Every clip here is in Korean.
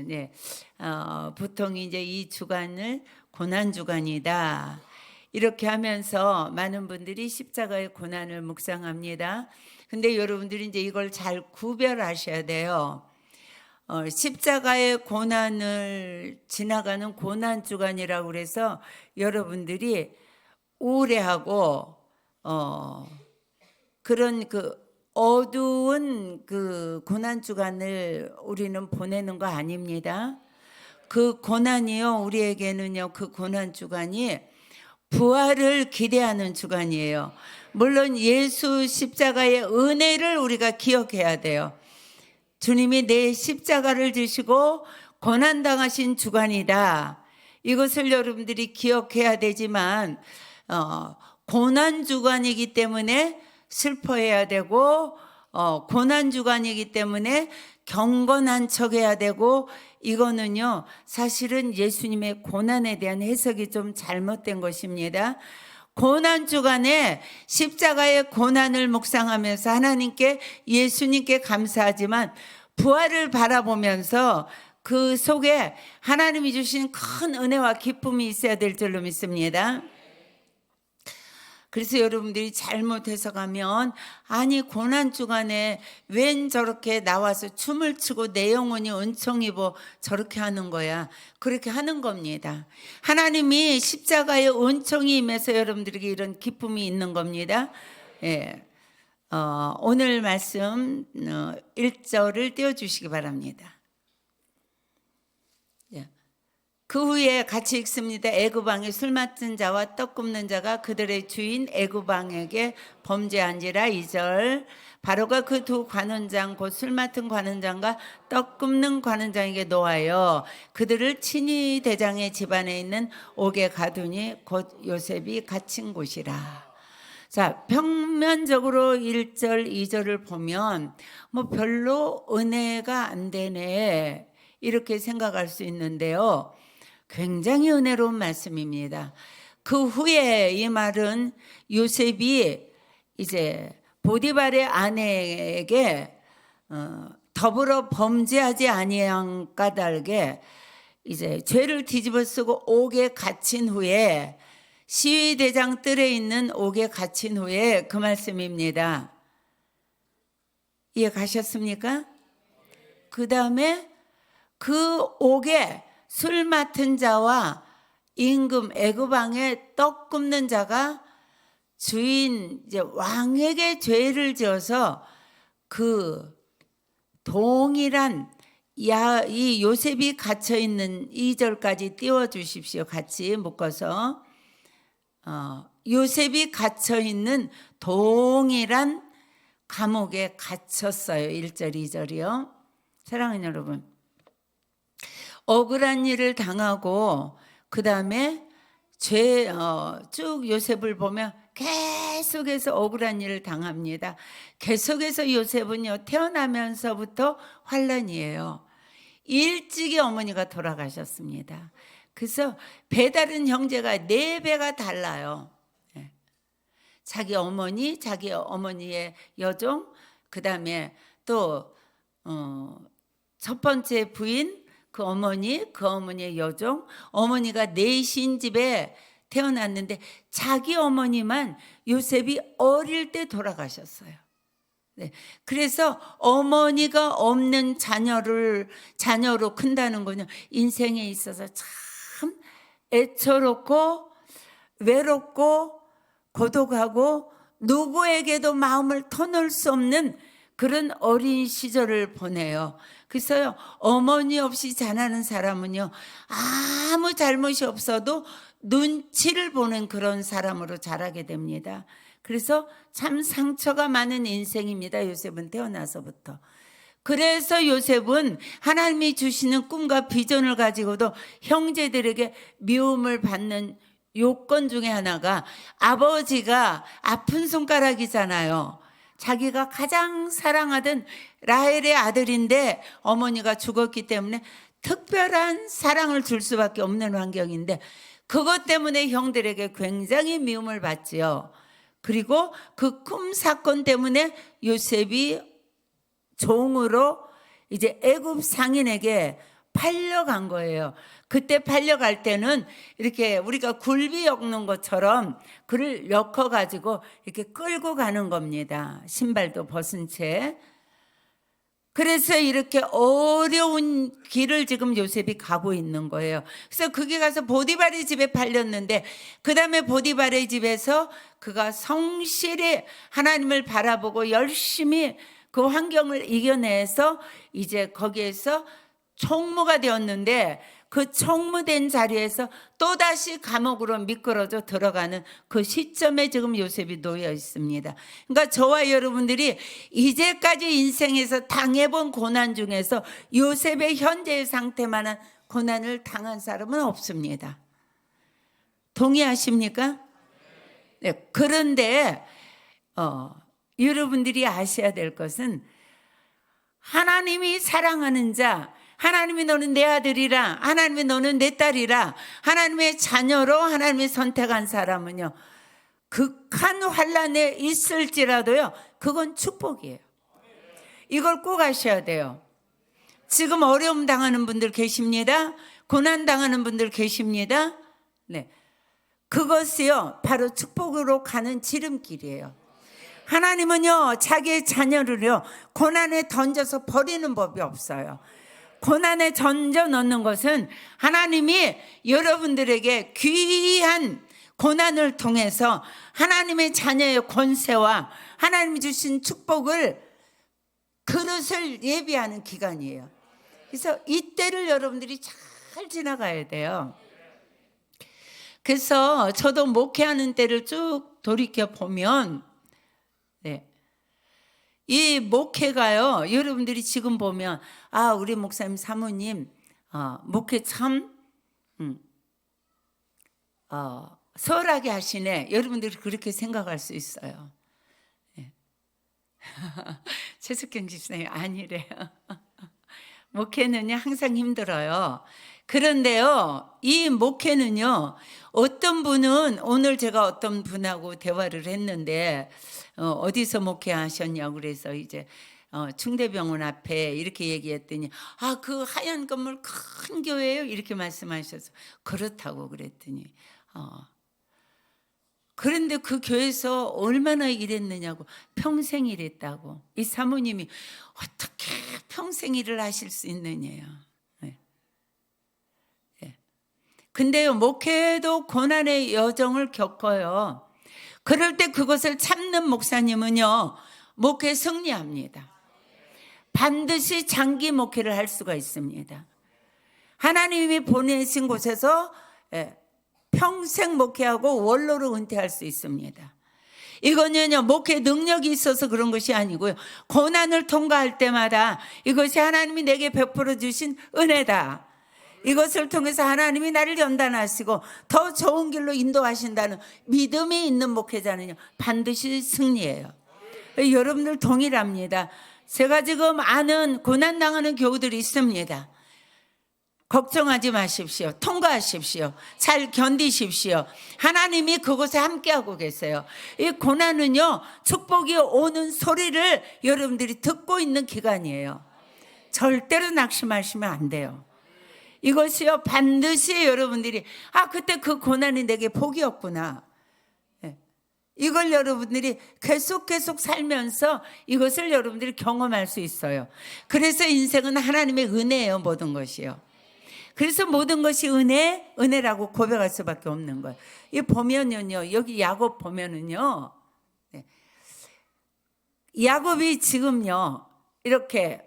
네, 보통 이제 이 주간을 고난 주간이다 이렇게 하면서 많은 분들이 십자가의 고난을 묵상합니다. 근데 여러분들이 이제 이걸 잘 구별하셔야 돼요. 십자가의 고난을 지나가는 고난 주간이라고 그래서 여러분들이 우울해하고 그런 그 어두운 그 고난 주간을 우리는 보내는 거 아닙니다. 그 고난이요, 우리에게는요, 그 고난 주간이 부활을 기대하는 주간이에요. 물론 예수 십자가의 은혜를 우리가 기억해야 돼요. 주님이 내 십자가를 지시고 고난당하신 주간이다. 이것을 여러분들이 기억해야 되지만 고난 주간이기 때문에 슬퍼해야 되고 고난 주간이기 때문에 경건한 척해야 되고, 이거는요 사실은 예수님의 고난에 대한 해석이 좀 잘못된 것입니다. 고난 주간에 십자가의 고난을 묵상하면서 하나님께, 예수님께 감사하지만 부활을 바라보면서 그 속에 하나님이 주신 큰 은혜와 기쁨이 있어야 될 줄로 믿습니다. 그래서 여러분들이 잘못 해석하면, 아니 고난 주간에 웬 저렇게 나와서 춤을 추고 내 영혼이 은총 입어 저렇게 하는 거야. 그렇게 하는 겁니다. 하나님이 십자가의 은총이 임해서 여러분들에게 이런 기쁨이 있는 겁니다. 예. 오늘 말씀 1절을 띄워주시기 바랍니다. 그 후에 같이 읽습니다. 애굽왕이 술 맡은 자와 떡 굽는 자가 그들의 주인 애굽왕에게 범죄한지라. 2절, 바로가 그 두 관원장 곧 술 맡은 관원장과 떡 굽는 관원장에게 노하여 그들을 친위 대장의 집안에 있는 옥에 가두니 곧 요셉이 갇힌 곳이라. 자, 평면적으로 1절, 2절을 보면 뭐 별로 은혜가 안 되네 이렇게 생각할 수 있는데요, 굉장히 은혜로운 말씀입니다. 그 후에 이 말은 요셉이 이제 보디발의 아내에게 더불어 범죄하지 아니한 까닭에 이제 죄를 뒤집어 쓰고 옥에 갇힌 후에, 시위대장 뜰에 있는 옥에 갇힌 후에 그 말씀입니다. 이해 가셨습니까? 그 다음에 그 옥에 술 맡은 자와 임금 애굽왕의 떡 굽는 자가 주인 이제 왕에게 죄를 지어서 그 동일한 이 요셉이 갇혀 있는 2절까지 띄워 주십시오. 같이 묶어서 요셉이 갇혀 있는 동일한 감옥에 갇혔어요. 1절, 2절이요. 사랑하는 여러분, 억울한 일을 당하고 그 다음에 쭉 요셉을 보면 계속해서 억울한 일을 당합니다. 계속해서 요셉은요 태어나면서부터 환난이에요. 일찍이 어머니가 돌아가셨습니다. 그래서 배다른 형제가 4배가 달라요. 자기 어머니의 여종, 그 다음에 또 첫 번째 부인, 그 어머니의 여종, 어머니가 넷인 집에 태어났는데 자기 어머니만 요셉이 어릴 때 돌아가셨어요. 네. 그래서 어머니가 없는 자녀로 큰다는 거는 인생에 있어서 참 애처롭고 외롭고 고독하고 누구에게도 마음을 터놓을 수 없는 그런 어린 시절을 보내요. 그래서요, 어머니 없이 자라는 사람은요 아무 잘못이 없어도 눈치를 보는 그런 사람으로 자라게 됩니다. 그래서 참 상처가 많은 인생입니다. 요셉은 태어나서부터. 그래서 요셉은 하나님이 주시는 꿈과 비전을 가지고도 형제들에게 미움을 받는 요건 중에 하나가, 아버지가 아픈 손가락이잖아요. 자기가 가장 사랑하던 라헬의 아들인데 어머니가 죽었기 때문에 특별한 사랑을 줄 수밖에 없는 환경인데, 그것 때문에 형들에게 굉장히 미움을 받지요. 그리고 그 꿈 사건 때문에 요셉이 종으로 이제 애굽 상인에게 팔려간 거예요. 그때 팔려갈 때는 이렇게 우리가 굴비 엮는 것처럼 그를 엮어가지고 이렇게 끌고 가는 겁니다. 신발도 벗은 채. 그래서 이렇게 어려운 길을 지금 요셉이 가고 있는 거예요. 그래서 그게 가서 보디발의 집에 팔렸는데, 그 다음에 보디발의 집에서 그가 성실히 하나님을 바라보고 열심히 그 환경을 이겨내서 이제 거기에서 총무가 되었는데, 그 총무된 자리에서 또다시 감옥으로 미끄러져 들어가는 그 시점에 지금 요셉이 놓여 있습니다. 그러니까 저와 여러분들이 이제까지 인생에서 당해본 고난 중에서 요셉의 현재의 상태만한 고난을 당한 사람은 없습니다. 동의하십니까? 네. 그런데 여러분들이 아셔야 될 것은, 하나님이 사랑하는 자, 하나님이 너는 내 아들이라, 하나님이 너는 내 딸이라, 하나님의 자녀로 하나님이 선택한 사람은요, 극한 환난에 있을지라도요, 그건 축복이에요. 이걸 꼭 아셔야 돼요. 지금 어려움 당하는 분들 계십니다. 고난 당하는 분들 계십니다. 네, 그것이요 바로 축복으로 가는 지름길이에요. 하나님은요 자기의 자녀를요 고난에 던져서 버리는 법이 없어요. 고난에 던져 넣는 것은 하나님이 여러분들에게 귀한 고난을 통해서 하나님의 자녀의 권세와 하나님이 주신 축복을, 그릇을 예비하는 기간이에요. 그래서 이때를 여러분들이 잘 지나가야 돼요. 그래서 저도 목회하는 때를 쭉 돌이켜 보면, 네, 이 목회가요, 여러분들이 지금 보면 우리 목사님 사모님 목회 참 수월하게 하시네, 여러분들이 그렇게 생각할 수 있어요. 네. 최숙경 집사님 아니래요. 목회는요 항상 힘들어요. 그런데요 이 목회는요, 어떤 분은, 오늘 제가 어떤 분하고 대화를 했는데 어디서 목회하셨냐고 그래서 이제 충대병원 앞에 이렇게 얘기했더니 그 하얀 건물 큰 교회예요 이렇게 말씀하셔서 그렇다고 그랬더니 그런데 그 교회에서 얼마나 일했느냐고, 평생 일했다고. 이 사모님이 어떻게 평생 일을 하실 수 있느냐요. 네. 네. 근데요 목회도 고난의 여정을 겪어요. 그럴 때 그것을 참는 목사님은요 목회 승리합니다. 반드시 장기 목회를 할 수가 있습니다. 하나님이 보내신 곳에서 평생 목회하고 원로로 은퇴할 수 있습니다. 이거는요 목회 능력이 있어서 그런 것이 아니고요, 고난을 통과할 때마다 이것이 하나님이 내게 베풀어 주신 은혜다, 이것을 통해서 하나님이 나를 연단하시고 더 좋은 길로 인도하신다는 믿음이 있는 목회자는요 반드시 승리해요. 여러분들 동일합니다. 제가 지금 아는 고난당하는 교우들이 있습니다. 걱정하지 마십시오. 통과하십시오. 잘 견디십시오. 하나님이 그곳에 함께하고 계세요. 이 고난은요 축복이 오는 소리를 여러분들이 듣고 있는 기간이에요. 절대로 낙심하시면 안 돼요. 이것이요 반드시 여러분들이 그때 그 고난이 내게 복이었구나, 이걸 여러분들이 계속 살면서 이것을 여러분들이 경험할 수 있어요. 그래서 인생은 하나님의 은혜예요, 모든 것이요. 그래서 모든 것이 은혜라고 고백할 수밖에 없는 거예요. 이 보면은요, 여기 야곱 보면은요, 야곱이 지금요 이렇게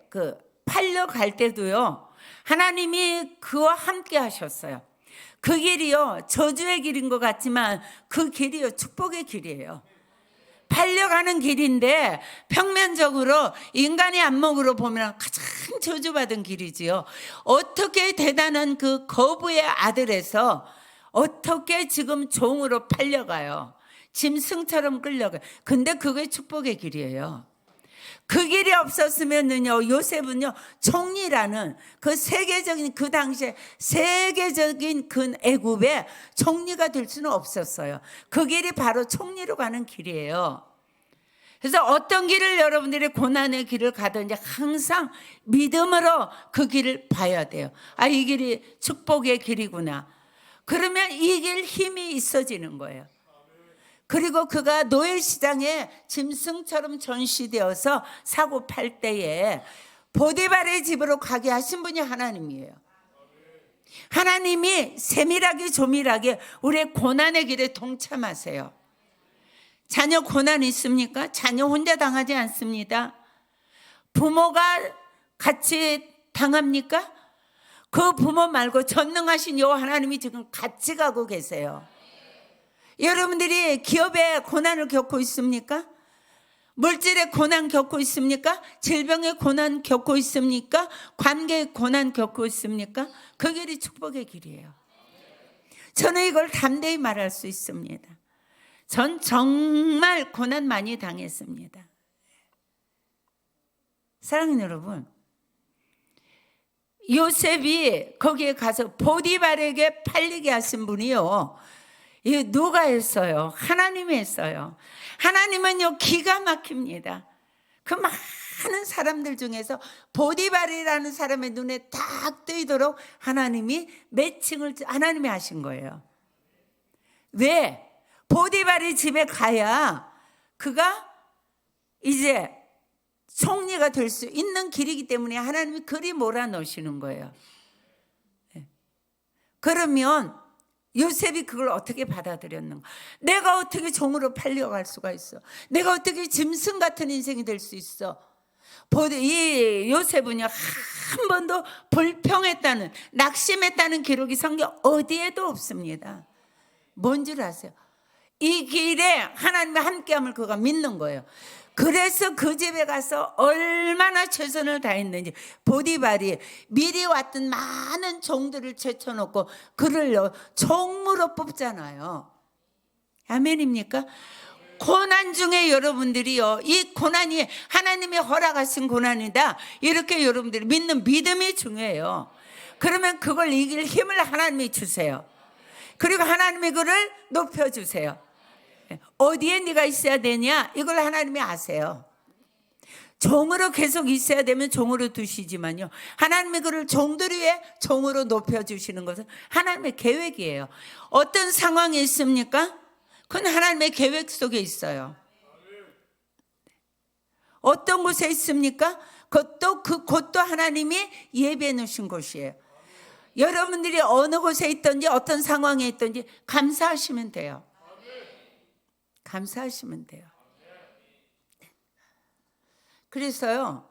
팔려갈 때도요 하나님이 그와 함께 하셨어요. 그 길이요 저주의 길인 것 같지만 그 길이요 축복의 길이에요. 팔려가는 길인데 평면적으로 인간의 안목으로 보면 가장 저주받은 길이지요. 어떻게 대단한 그 거부의 아들에서 어떻게 지금 종으로 팔려가요. 짐승처럼 끌려가요. 근데 그게 축복의 길이에요. 그 길이 없었으면은요 요셉은요 총리라는 그 세계적인, 그 당시에 세계적인 그 애굽의 총리가 될 수는 없었어요. 그 길이 바로 총리로 가는 길이에요. 그래서 어떤 길을 여러분들이 고난의 길을 가든지 항상 믿음으로 그 길을 봐야 돼요. 아, 이 길이 축복의 길이구나. 그러면 이 길 힘이 있어지는 거예요. 그리고 그가 노예시장에 짐승처럼 전시되어서 사고 팔 때에 보디발의 집으로 가게 하신 분이 하나님이에요. 하나님이 세밀하게 조밀하게 우리의 고난의 길에 동참하세요. 자녀 고난 있습니까? 자녀 혼자 당하지 않습니다. 부모가 같이 당합니까? 그 부모 말고 전능하신 여호와 하나님이 지금 같이 가고 계세요. 여러분들이 기업에 고난을 겪고 있습니까? 물질의 고난 겪고 있습니까? 질병의 고난 겪고 있습니까? 관계의 고난 겪고 있습니까? 그 길이 축복의 길이에요. 저는 이걸 담대히 말할 수 있습니다. 전 정말 고난 많이 당했습니다. 사랑하는 여러분, 요셉이 거기에 가서 보디발에게 팔리게 하신 분이요, 이거 누가 했어요? 하나님이 했어요. 하나님은요 기가 막힙니다. 그 많은 사람들 중에서 보디발이라는 사람의 눈에 딱 뜨이도록 하나님이 매칭을 하나님이 하신 거예요. 왜? 보디발이 집에 가야 그가 이제 총리가 될 수 있는 길이기 때문에 하나님이 그리 몰아넣으시는 거예요. 그러면 요셉이 그걸 어떻게 받아들였는가? 내가 어떻게 종으로 팔려갈 수가 있어? 내가 어떻게 짐승 같은 인생이 될 수 있어? 이 요셉은요 한 번도 불평했다는, 낙심했다는 기록이 성경 어디에도 없습니다. 뭔 줄 아세요? 이 길에 하나님과 함께함을 그가 믿는 거예요. 그래서 그 집에 가서 얼마나 최선을 다했는지, 보디발이 미리 왔던 많은 종들을 제쳐놓고 그를 종으로 뽑잖아요. 아멘입니까? 고난 중에 여러분들이요, 이 고난이 하나님이 허락하신 고난이다, 이렇게 여러분들이 믿는 믿음이 중요해요. 그러면 그걸 이길 힘을 하나님이 주세요. 그리고 하나님이 그를 높여주세요. 어디에 네가 있어야 되냐, 이걸 하나님이 아세요. 종으로 계속 있어야 되면 종으로 두시지만요, 하나님이 그를 종들 위해 종으로 높여주시는 것은 하나님의 계획이에요. 어떤 상황이 있습니까? 그건 하나님의 계획 속에 있어요. 어떤 곳에 있습니까? 그것도 하나님이 예비해 놓으신 곳이에요. 여러분들이 어느 곳에 있든지 어떤 상황에 있든지 감사하시면 돼요. 감사하시면 돼요. 그래서요,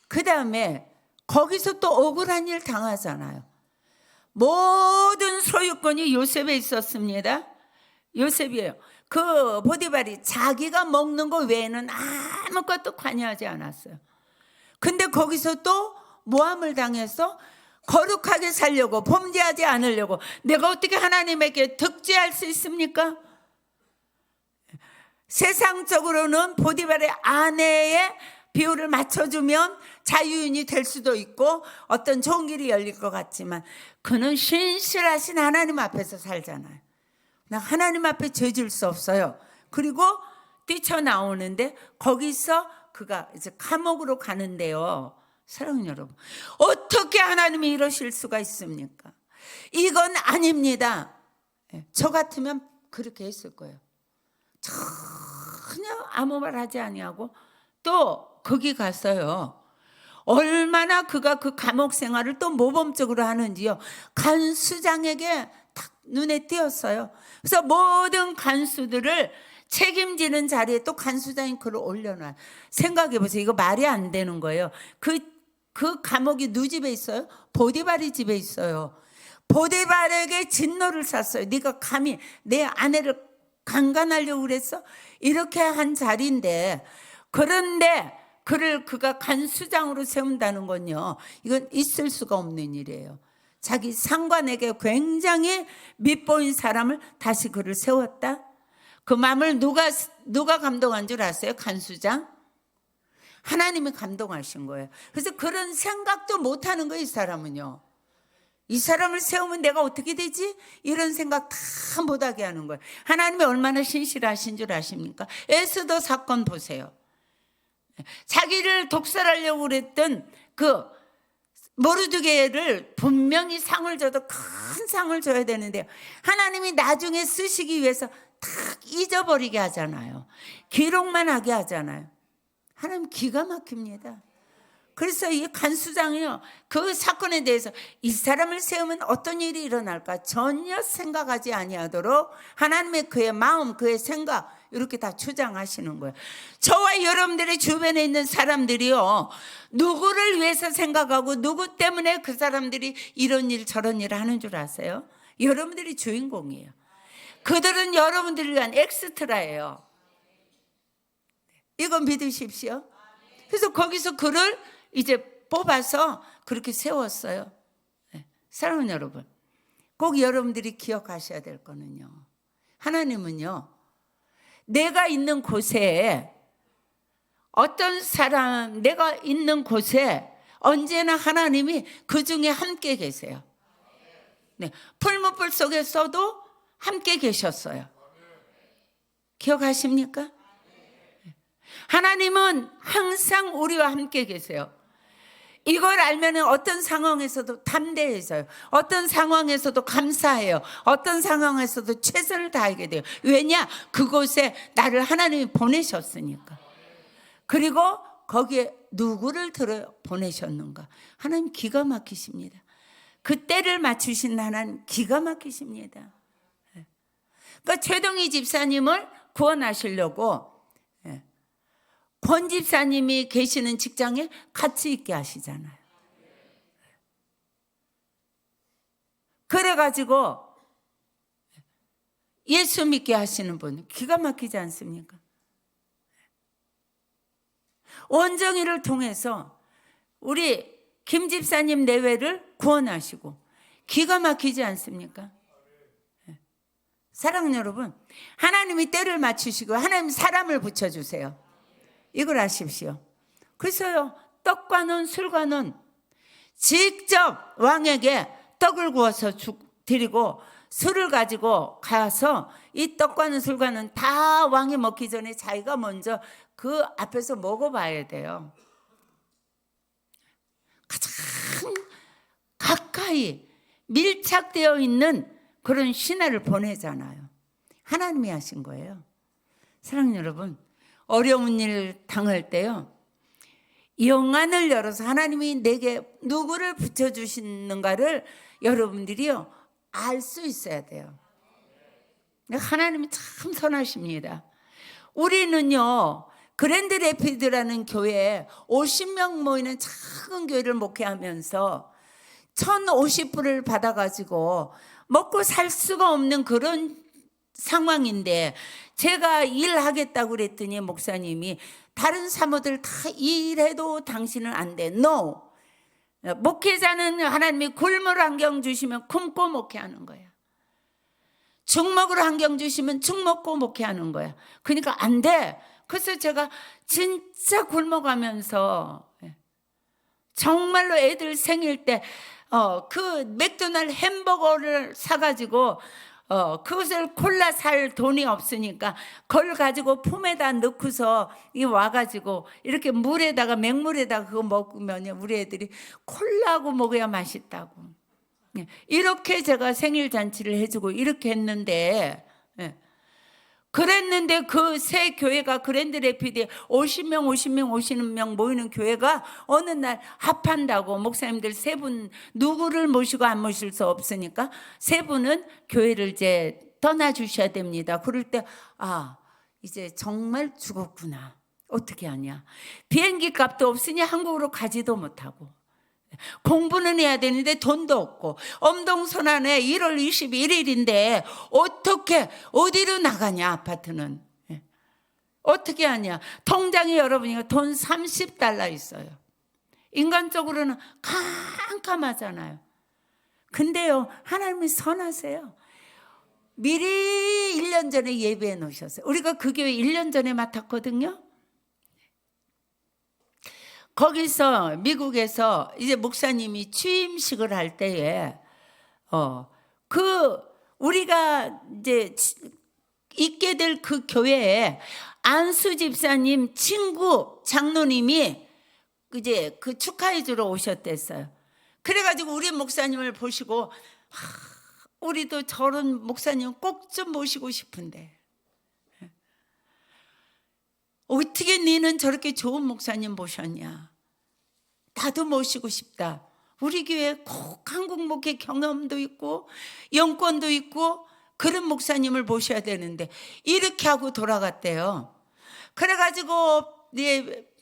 그 다음에 거기서 또 억울한 일 당하잖아요. 모든 소유권이 요셉에 있었습니다. 요셉이에요. 그 보디발이 자기가 먹는 거 외에는 아무것도 관여하지 않았어요. 근데 거기서 또 모함을 당해서 거룩하게 살려고, 범죄하지 않으려고, 내가 어떻게 하나님에게 득죄할 수 있습니까? 세상적으로는 보디발의 아내의 비율을 맞춰주면 자유인이 될 수도 있고 어떤 좋은 길이 열릴 것 같지만, 그는 신실하신 하나님 앞에서 살잖아요. 하나님 앞에 죄질 수 없어요. 그리고 뛰쳐나오는데 거기서 그가 이제 감옥으로 가는데요, 사랑하는 여러분, 어떻게 하나님이 이러실 수가 있습니까? 이건 아닙니다. 저 같으면 그렇게 했을 거예요. 전혀 아무 말 하지 아니하고 또 거기 갔어요. 얼마나 그가 그 감옥 생활을 또 모범적으로 하는지요, 간수장에게 딱 눈에 띄었어요. 그래서 모든 간수들을 책임지는 자리에 또 간수장이 그를 올려놔요. 생각해 보세요. 이거 말이 안 되는 거예요. 그 감옥이 누구 집에 있어요? 보디발이 집에 있어요. 보디발에게 진노를 샀어요. 네가 감히 내 아내를 강간하려고 그랬어? 이렇게 한 자리인데, 그런데 그가 간수장으로 세운다는 건요, 이건 있을 수가 없는 일이에요. 자기 상관에게 굉장히 밉보인 사람을 다시 그를 세웠다. 그 마음을 누가 감동한 줄 아세요? 간수장? 하나님이 감동하신 거예요. 그래서 그런 생각도 못하는 거예요, 이 사람은요. 이 사람을 세우면 내가 어떻게 되지? 이런 생각 다 못하게 하는 거예요. 하나님이 얼마나 신실하신 줄 아십니까? 에스더 사건 보세요. 자기를 독살하려고 그랬던 그 모르드게를 분명히 상을 줘도 큰 상을 줘야 되는데요, 하나님이 나중에 쓰시기 위해서 탁 잊어버리게 하잖아요. 기록만 하게 하잖아요. 하나님 기가 막힙니다. 그래서 이 간수장이요, 그 사건에 대해서 이 사람을 세우면 어떤 일이 일어날까 전혀 생각하지 아니하도록 하나님의 그의 마음, 그의 생각 이렇게 다 주장하시는 거예요. 저와 여러분들의 주변에 있는 사람들이요, 누구를 위해서 생각하고 누구 때문에 그 사람들이 이런 일 저런 일을 하는 줄 아세요? 여러분들이 주인공이에요. 그들은 여러분들을 위한 엑스트라예요. 이거 믿으십시오. 그래서 거기서 그를 이제 뽑아서 그렇게 세웠어요. 사랑하는 여러분, 꼭 여러분들이 기억하셔야 될 거는요, 하나님은요, 내가 있는 곳에 어떤 사람, 내가 있는 곳에 언제나 하나님이 그 중에 함께 계세요. 네, 풀무불 속에서도 함께 계셨어요. 기억하십니까? 하나님은 항상 우리와 함께 계세요. 이걸 알면 어떤 상황에서도 담대해져요. 어떤 상황에서도 감사해요. 어떤 상황에서도 최선을 다하게 돼요. 왜냐? 그곳에 나를 하나님이 보내셨으니까. 그리고 거기에 누구를 들어 보내셨는가? 하나님 기가 막히십니다. 그 때를 맞추신 하나님 기가 막히십니다. 그러니까 최동희 집사님을 구원하시려고 권 집사님이 계시는 직장에 같이 있게 하시잖아요. 그래가지고 예수 믿게 하시는 분 기가 막히지 않습니까? 원정이를 통해서 우리 김 집사님 내외를 구원하시고 기가 막히지 않습니까? 사랑하는 여러분, 하나님이 때를 맞추시고 하나님 사람을 붙여주세요. 이걸 아십시오. 그래서요, 떡과는 술과는 직접 왕에게 떡을 구워서 드리고 술을 가지고 가서 이 떡과는 술과는 다 왕이 먹기 전에 자기가 먼저 그 앞에서 먹어봐야 돼요. 가장 가까이 밀착되어 있는 그런 신하를 보내잖아요. 하나님이 하신 거예요. 사랑하는 여러분, 어려운 일 당할 때요, 영안을 열어서 하나님이 내게 누구를 붙여주시는가를 여러분들이요 알 수 있어야 돼요. 하나님이 참 선하십니다. 우리는요, 그랜드 레피드라는 교회에 50명 모이는 작은 교회를 목회하면서 1,050불을 받아가지고 먹고 살 수가 없는 그런 상황인데, 제가 일하겠다고 그랬더니 목사님이 다른 사모들 다 일해도 당신은 안 돼. No. 목회자는 하나님이 굶을 환경 주시면 굶고 목회하는 거야. 죽 먹을 환경 주시면 죽 먹고 목회하는 거야. 그러니까 안 돼. 그래서 제가 진짜 굶어가면서 정말로 애들 생일 때 그 맥도날드 햄버거를 사가지고 그것을 콜라 살 돈이 없으니까 그걸 가지고 품에다 넣고서 이 와가지고 이렇게 물에다가 맹물에다가 그거 먹으면 우리 애들이 콜라하고 먹어야 맛있다고. 이렇게 제가 생일 잔치를 해주고 이렇게 했는데, 그랬는데 그 새 교회가 그랜드 레피드에 50명 오시는 명 모이는 교회가 어느 날 합한다고 목사님들 세 분 누구를 모시고 안 모실 수 없으니까 세 분은 교회를 이제 떠나 주셔야 됩니다. 그럴 때 이제 정말 죽었구나. 어떻게 하냐. 비행기 값도 없으니 한국으로 가지도 못하고 공부는 해야 되는데 돈도 없고 엄동선안에 1월 21일인데 어떻게 어디로 나가냐. 아파트는 어떻게 하냐. 통장에 여러분이 돈 $30 있어요. 인간적으로는 캄캄하잖아요. 근데요, 하나님이 선하세요. 미리 1년 전에 예배해 놓으셨어요. 우리가 그 교회 1년 전에 맡았거든요. 거기서 미국에서 이제 목사님이 취임식을 할 때에 그 우리가 이제 있게 될 그 교회에 안수 집사님 친구 장로님이 이제 그 축하해 주러 오셨댔어요. 그래가지고 우리 목사님을 보시고 우리도 저런 목사님 꼭 좀 모시고 싶은데 어떻게 너는 저렇게 좋은 목사님 모셨냐. 나도 모시고 싶다. 우리 교회 꼭 한국 목회 경험도 있고 영권도 있고 그런 목사님을 모셔야 되는데 이렇게 하고 돌아갔대요. 그래가지고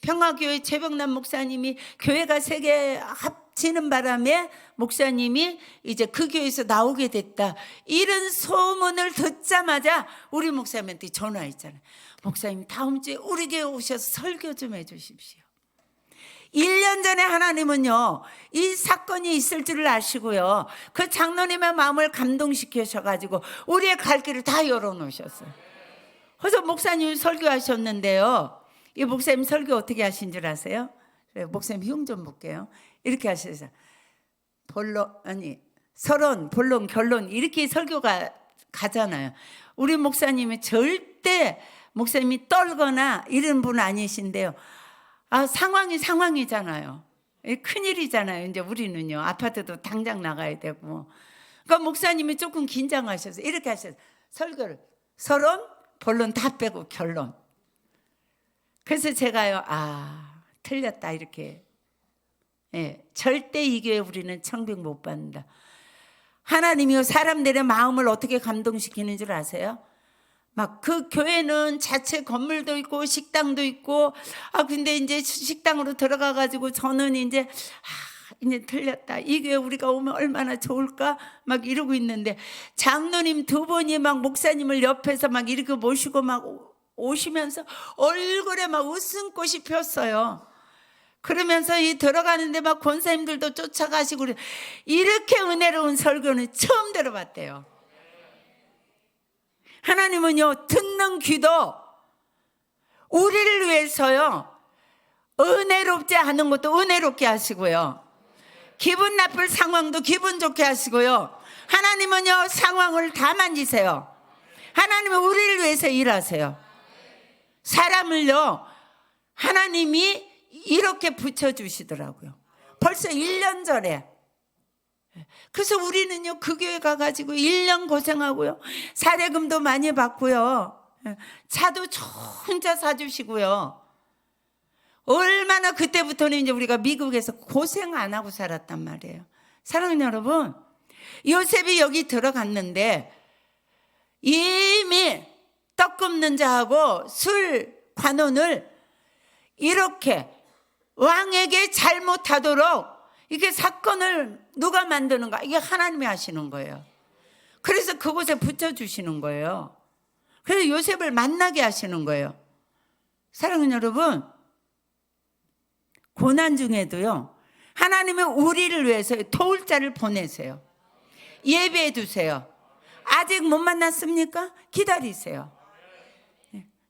평화교회 최병남 목사님이 교회가 3개 합치는 바람에 목사님이 이제 그 교회에서 나오게 됐다. 이런 소문을 듣자마자 우리 목사님한테 전화했잖아요. 목사님 다음 주에 우리 교회 오셔서 설교 좀 해 주십시오. 1년 전에 하나님은요 이 사건이 있을 줄을 아시고요 그 장로님의 마음을 감동시키셔가지고 우리의 갈 길을 다 열어놓으셨어요. 그래서 목사님이 설교하셨는데요, 이 목사님 설교 어떻게 하신 줄 아세요? 목사님 흉 좀 볼게요. 이렇게 하셔서 서론, 본론, 결론 이렇게 설교가 가잖아요. 우리 목사님이 절대 목사님이 떨거나 이런 분 아니신데요. 상황이 상황이잖아요. 큰일이잖아요. 이제 우리는요 아파트도 당장 나가야 되고. 그러니까 목사님이 조금 긴장하셔서 이렇게 하셔서 설교를 서론, 본론 다 빼고 결론. 그래서 제가요 틀렸다 이렇게. 절대 이 교회 우리는 청빙 못 받는다. 하나님이요 사람들의 마음을 어떻게 감동시키는 줄 아세요? 막 그 교회는 자체 건물도 있고 식당도 있고 근데 이제 식당으로 들어가 가지고 저는 이제 틀렸다. 이 교회 우리가 오면 얼마나 좋을까 막 이러고 있는데 장로님 2분이 막 목사님을 옆에서 막 이렇게 모시고 막 오시면서 얼굴에 막 웃음꽃이 폈어요. 그러면서 들어가는데 막 권사님들도 쫓아가시고 이렇게 은혜로운 설교는 처음 들어봤대요. 하나님은요 듣는 귀도 우리를 위해서요 은혜롭지 않은 것도 은혜롭게 하시고요 기분 나쁠 상황도 기분 좋게 하시고요 하나님은요 상황을 다 만지세요. 하나님은 우리를 위해서 일하세요. 사람을요 하나님이 이렇게 붙여주시더라고요. 벌써 1년 전에. 그래서 우리는요 그 교회 가가지고 1년 고생하고요 사례금도 많이 받고요 차도 혼자 사주시고요 얼마나 그때부터는 이제 우리가 미국에서 고생 안 하고 살았단 말이에요. 사랑하는 여러분, 요셉이 여기 들어갔는데 이미 떡 굽는 자하고 술 관원을 이렇게 왕에게 잘못하도록 이게 사건을 누가 만드는가? 이게 하나님이 하시는 거예요. 그래서 그곳에 붙여주시는 거예요. 그래서 요셉을 만나게 하시는 거예요. 사랑하는 여러분, 고난 중에도요 하나님은 우리를 위해서 도울 자를 보내세요. 예배해 두세요. 아직 못 만났습니까? 기다리세요.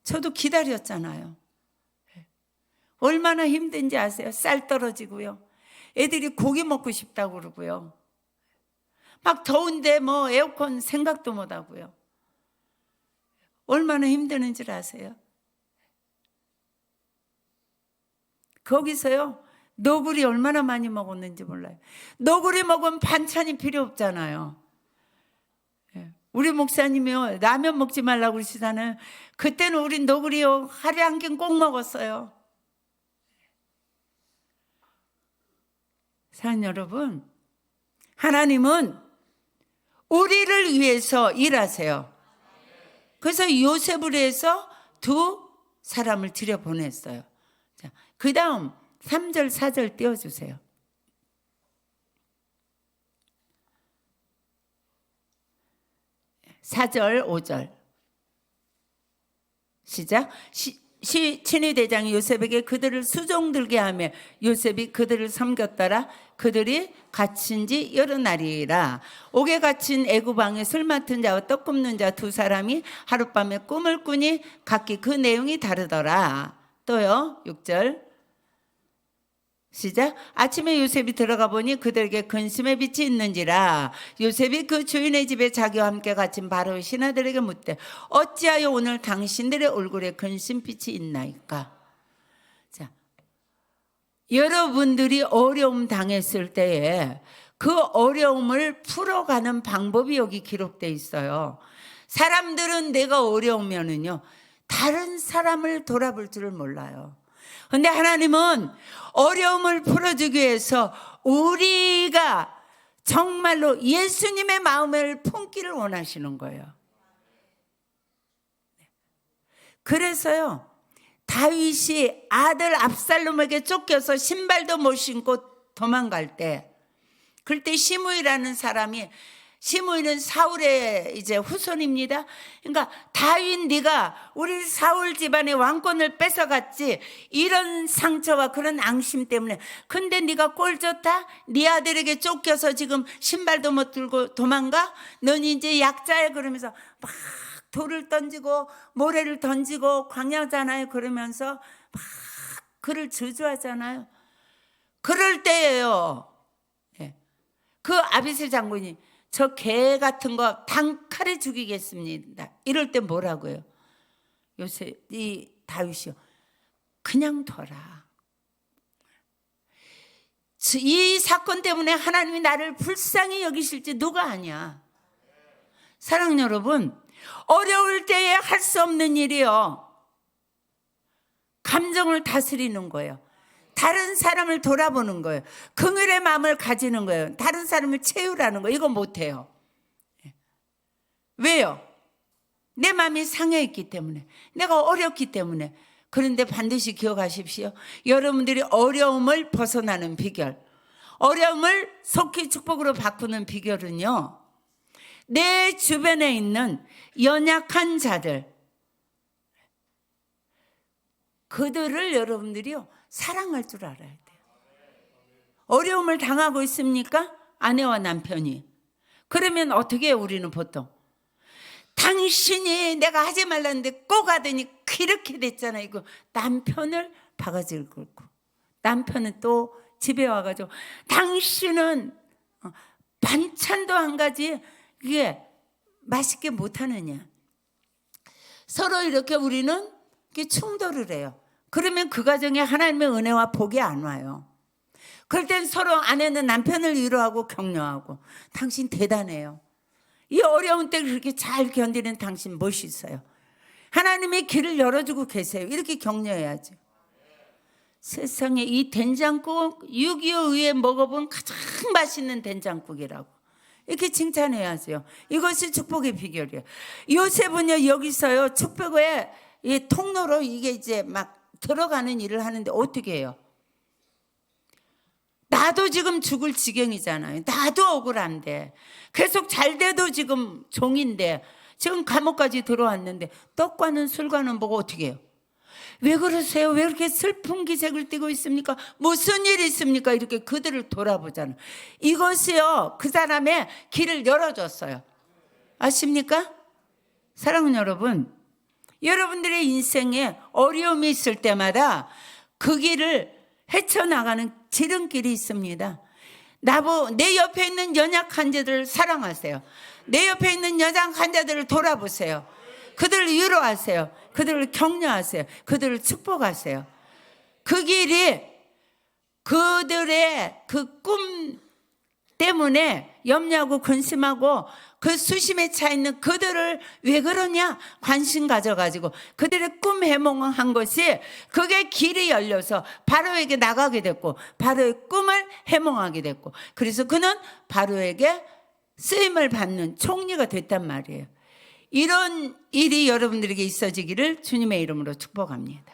저도 기다렸잖아요. 얼마나 힘든지 아세요? 쌀 떨어지고요 애들이 고기 먹고 싶다고 그러고요 막 더운데 에어컨 생각도 못 하고요 얼마나 힘드는 줄 아세요? 거기서요 너구리 얼마나 많이 먹었는지 몰라요. 너구리 먹으면 반찬이 필요 없잖아요. 우리 목사님이요 라면 먹지 말라고 그러시잖아요. 그때는 우리 너구리요 하루에 한 끼 꼭 먹었어요. 사랑하는 여러분, 하나님은 우리를 위해서 일하세요. 그래서 요셉을 위해서 2 사람을 들여보냈어요. 그 다음 3절 4절 띄워주세요. 4절 5절 시작. 친위 대장이 요셉에게 그들을 수종들게 하며 요셉이 그들을 섬겼더라. 그들이 갇힌 지 여러 날이라. 옥에 갇힌 애굽 왕의 술 맡은 자와 떡 굽는 자 2 사람이 하룻밤에 꿈을 꾸니 각기 그 내용이 다르더라. 또요 6절 시작. 아침에 요셉이 들어가 보니 그들에게 근심의 빛이 있는지라. 요셉이 그 주인의 집에 자기와 함께 갇힌 바로의 신하들에게 묻되 어찌하여 오늘 당신들의 얼굴에 근심빛이 있나이까. 자, 여러분들이 어려움 당했을 때에 그 어려움을 풀어가는 방법이 여기 기록되어 있어요. 사람들은 내가 어려우면은요, 다른 사람을 돌아볼 줄을 몰라요. 근데 하나님은 어려움을 풀어주기 위해서 우리가 정말로 예수님의 마음을 품기를 원하시는 거예요. 그래서요, 다윗이 아들 압살롬에게 쫓겨서 신발도 못 신고 도망갈 때, 그때 시므이라는 사람이, 시므이는 사울의 이제 후손입니다. 그러니까 다윗 네가 우리 사울 집안의 왕권을 뺏어갔지, 이런 상처와 그런 앙심 때문에. 근데 네가 꼴졌다? 네 아들에게 쫓겨서 지금 신발도 못 들고 도망가? 넌 이제 약자야. 그러면서 막 돌을 던지고 모래를 던지고 광야잖아요. 그러면서 막 그를 저주하잖아요. 그럴 때예요, 그 아비새 장군이 저 개 같은 거 단칼에 죽이겠습니다. 이럴 때 뭐라고요? 요셉, 이 다윗이요, 그냥 둬라. 이 사건 때문에 하나님이 나를 불쌍히 여기실지 누가 아냐. 사랑하는 여러분, 어려울 때에 할 수 없는 일이요, 감정을 다스리는 거예요. 다른 사람을 돌아보는 거예요. 긍휼의 마음을 가지는 거예요. 다른 사람을 채우라는 거예요. 이거 못해요. 왜요? 내 마음이 상해있기 때문에, 내가 어렵기 때문에. 그런데 반드시 기억하십시오. 여러분들이 어려움을 벗어나는 비결, 어려움을 속히 축복으로 바꾸는 비결은요, 내 주변에 있는 연약한 자들, 그들을 여러분들이요, 사랑할 줄 알아야 돼요. 어려움을 당하고 있습니까? 아내와 남편이. 그러면 어떻게 해요? 우리는 보통 당신이 내가 하지 말라는데 꼭 하더니 이렇게 됐잖아요. 이거 남편을 바가지를 긁고, 남편은 또 집에 와가지고 당신은 반찬도 한 가지 이게 맛있게 못하느냐. 서로 이렇게 우리는 이렇게 충돌을 해요. 그러면 그 가정에 하나님의 은혜와 복이 안 와요. 그럴 땐 서로 아내는 남편을 위로하고 격려하고, 당신 대단해요. 이 어려운 때 그렇게 잘 견디는 당신 멋있어요. 하나님의 길을 열어주고 계세요. 이렇게 격려해야죠. 세상에 이 된장국 6.25 이후에 먹어본 가장 맛있는 된장국이라고 이렇게 칭찬해야죠. 이것이 축복의 비결이에요. 요셉은요, 여기서요, 축복의 이 통로로 이게 이제 막 들어가는 일을 하는데 어떻게 해요? 나도 지금 죽을 지경이잖아요. 나도 억울한데, 계속 잘 돼도 지금 종인데, 지금 감옥까지 들어왔는데 떡과는 술과는 보고 어떻게 해요? 왜 그러세요? 왜 그렇게 슬픈 기색을 띠고 있습니까? 무슨 일이 있습니까? 이렇게 그들을 돌아보잖아요. 이것이요, 그 사람의 길을 열어줬어요. 아십니까? 사랑하는 여러분, 여러분들의 인생에 어려움이 있을 때마다 그 길을 헤쳐나가는 지름길이 있습니다. 내 옆에 있는 연약한 자들을 사랑하세요. 내 옆에 있는 연약한 자들을 돌아보세요. 그들을 위로하세요. 그들을 격려하세요. 그들을 축복하세요. 그 길이 그들의 그 꿈 때문에 염려하고 근심하고 그 수심에 차 있는 그들을 왜 그러냐 관심 가져가지고 그들의 꿈 해몽한 것이, 그게 길이 열려서 바로에게 나가게 됐고 바로의 꿈을 해몽하게 됐고, 그래서 그는 바로에게 쓰임을 받는 총리가 됐단 말이에요. 이런 일이 여러분들에게 있어지기를 주님의 이름으로 축복합니다.